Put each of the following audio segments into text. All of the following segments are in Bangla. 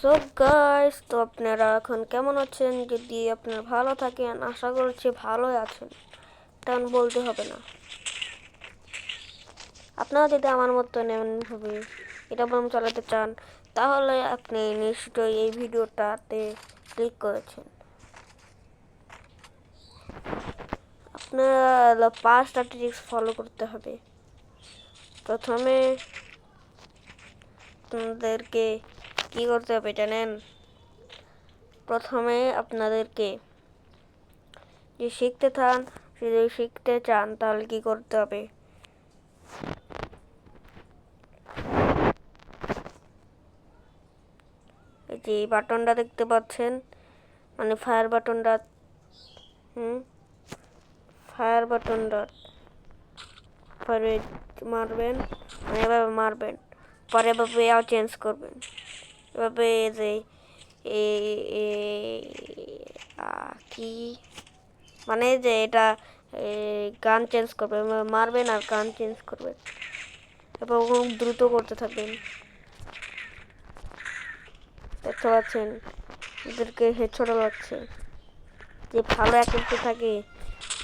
সো গাইস, তো আপনারা এখন কেমন আছেন? যদি আপনারা ভালো থাকেন, আশা করছি ভালোই আছেন, তেমন বলতে হবে না। আপনারা যদি আমার মতন এমনভাবে এটা চালাতে চান, তাহলে আপনি নিশ্চয়ই এই ভিডিওটাতে ক্লিক করেছেন। আপনারা 5টা ট্রিক্স ফলো করতে হবে। প্রথমে আপনাদেরকে কি করতে হবে জানেন? প্রথমে আপনাদেরকে যদি শিখতে চান তাহলে কি করতে হবে? এই যে বাটনটা দেখতে পাচ্ছেন, মানে ফায়ার বাটনটা, ফায়ার বাটনটা পরে মারবেন, মানে এভাবে মারবেন, পরে এভাবে চেঞ্জ করবেন, এভাবে যে কি মানে যে এটা গান চেঞ্জ করবেন, মারবেন আর গান চেঞ্জ করবেন, এরপর দ্রুত করতে থাকবেন। দেখতে পাচ্ছেন এদেরকে হেডশট লাগছে। যে ভালো অ্যাকুরেসি থাকে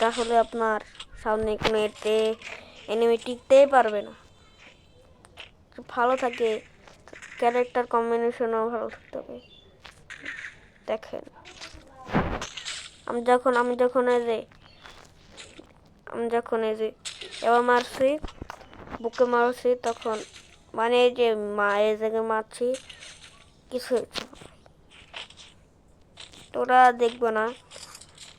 তাহলে আপনার সামনে কোনো এনিমি টিকতেই পারবে না। ভালো থাকে, ক্যারেক্টার কম্বিনেশনও ভালো থাকতে হবে। দেখেন আমি যখন এই যে এবার মারছি, বুকে মারছি, তখন মানে এই যে এই জায়গায় মারছি, কিছু হচ্ছে তোরা দেখবো না।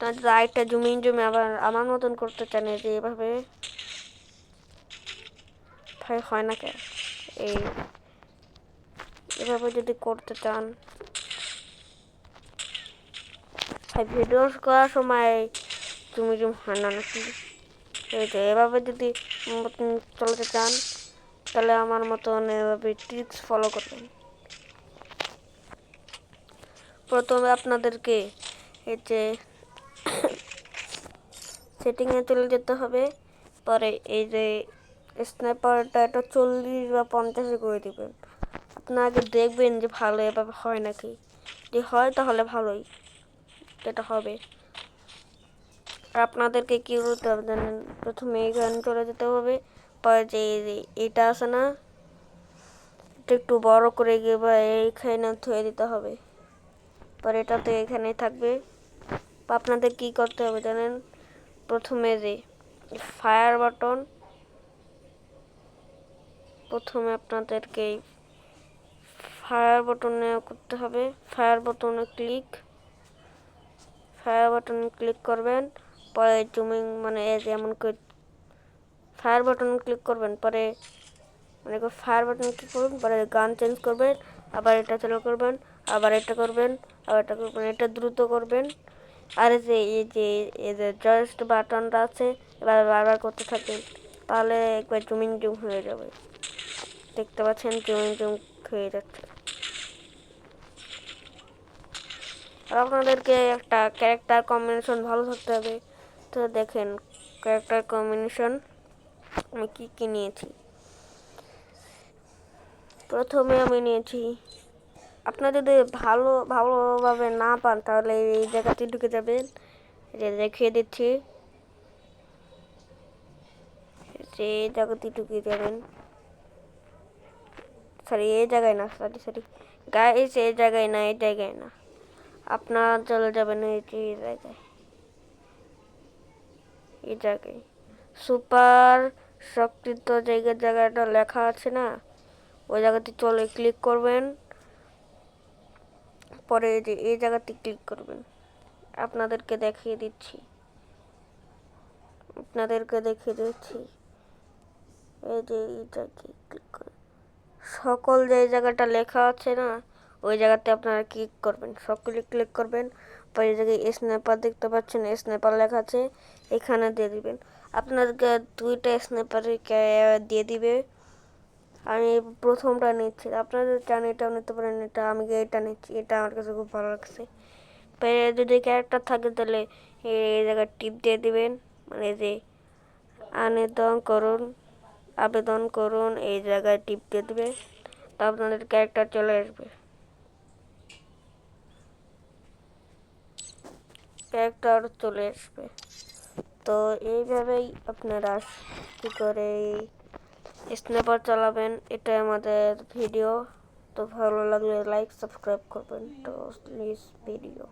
আরেকটা জুমে আবার আমার মতন করতে চান, যে এভাবে হয় না কেন? এভাবে যদি করতে চান, ভিডিও করার সময় জুম হয় না নাকি? এভাবে যদি চলতে চান তাহলে আমার মতন এভাবে ট্রিক্স ফলো করবেন। প্রথমে আপনাদেরকে এই যে সেটিংয়ে চলে যেতে হবে, পরে এই যে স্ন্যাপারটা এটা 40 বা 50 করে দিবেন। আপনাকে দেখবেন যে ভালো এভাবে হয় নাকি। যদি হয় তাহলে ভালোই, এটা হবে। আর আপনাদেরকে কি করতে হবে জানেন? প্রথমে এইখানে চলে যেতে হবে, পরে যে এটা আছে না, এটা একটু বড় করে গিয়ে বা এইখানে থুয়ে দিতে হবে, পরে এটা তো এখানেই থাকবে। আপনাদের কি করতে হবে জানেন? প্রথমে যে ফায়ার বাটন, প্রথমে আপনাদেরকে ফায়ার বাটনে করতে হবে। ফায়ার বাটনে ক্লিক করবেন, পরে জুমিং মানে যেমন করে ফায়ার বাটন ক্লিক করবেন, পরে মানে ফায়ার বাটন ক্লিক করবেন, পরে গান চেঞ্জ করবেন, আবার এটা চালু করবেন, আবার এটা করবেন, আবার এটা করবেন, এটা দ্রুত করবেন। আর এই যে জাস্ট বাটনটা আছে, এবার বারবার করতে থাকবেন, তাহলে একবার জুম হয়ে যাবে। দেখতে পাচ্ছেন জুম হয়ে যাচ্ছে। আর আপনাদেরকে একটা ক্যারেক্টার কম্বিনেশন ভালো থাকতে হবে। তো দেখেন ক্যারেক্টার কম্বিনেশন আমি কি নিয়েছি। প্রথমে আমি নিয়েছি, আপনারা যদি ভালোভাবে না পান তাহলে এই জায়গাতে ঢুকে যাবেন। দেখিয়ে দিচ্ছি, যে এই জায়গাতে ঢুকে যাবেন। এই জায়গায় না, সরি গাইস, এই জায়গায় না, আপনারা চলে যাবেন এই জায়গায় সুপার শক্তিত জায়গাটা লেখা আছে না, ওই জায়গাতে চলে ক্লিক করবেন, পরে এই জায়গাতে ক্লিক করবেন। আপনাদেরকে দেখিয়ে দিচ্ছি, এই যে এইটাকে ক্লিক করুন। সকল যে জায়গাটা লেখা আছে না, ওই জায়গাতে আপনারা ক্লিক করবেন, সকলে ক্লিক করবেন। পরে এই জায়গায় স্ন্যাপার দেখতে পাচ্ছেন, স্ন্যাপার লেখা আছে, এখানে দিয়ে দিবেন। আপনাদেরকে 2টা স্ন্যাপারে দিয়ে দিবে। আমি প্রথমটা নিচ্ছি, আপনাদের চান এটাও নিতে পারেন, আমি এটা নিচ্ছি, এটা আমার কাছে খুব ভালো লাগছে। যদি ক্যারেক্টার থাকে তাহলে এই জায়গায় টিপ দিয়ে দিবেন, মানে যে আবেদন করুন, এই জায়গায় টিপ দিয়ে দেবে, তা আপনাদের ক্যারেক্টার চলে আসবে। ক্যারেক্টার চলে আসবে। তো এইভাবেই আপনারা কী করে স্ন্যাপার চালাবেন, এটাই আমাদের ভিডিও। তো ভালো লাগলে লাইক সাবস্ক্রাইব করবেন তো প্লিজ ভিডিও।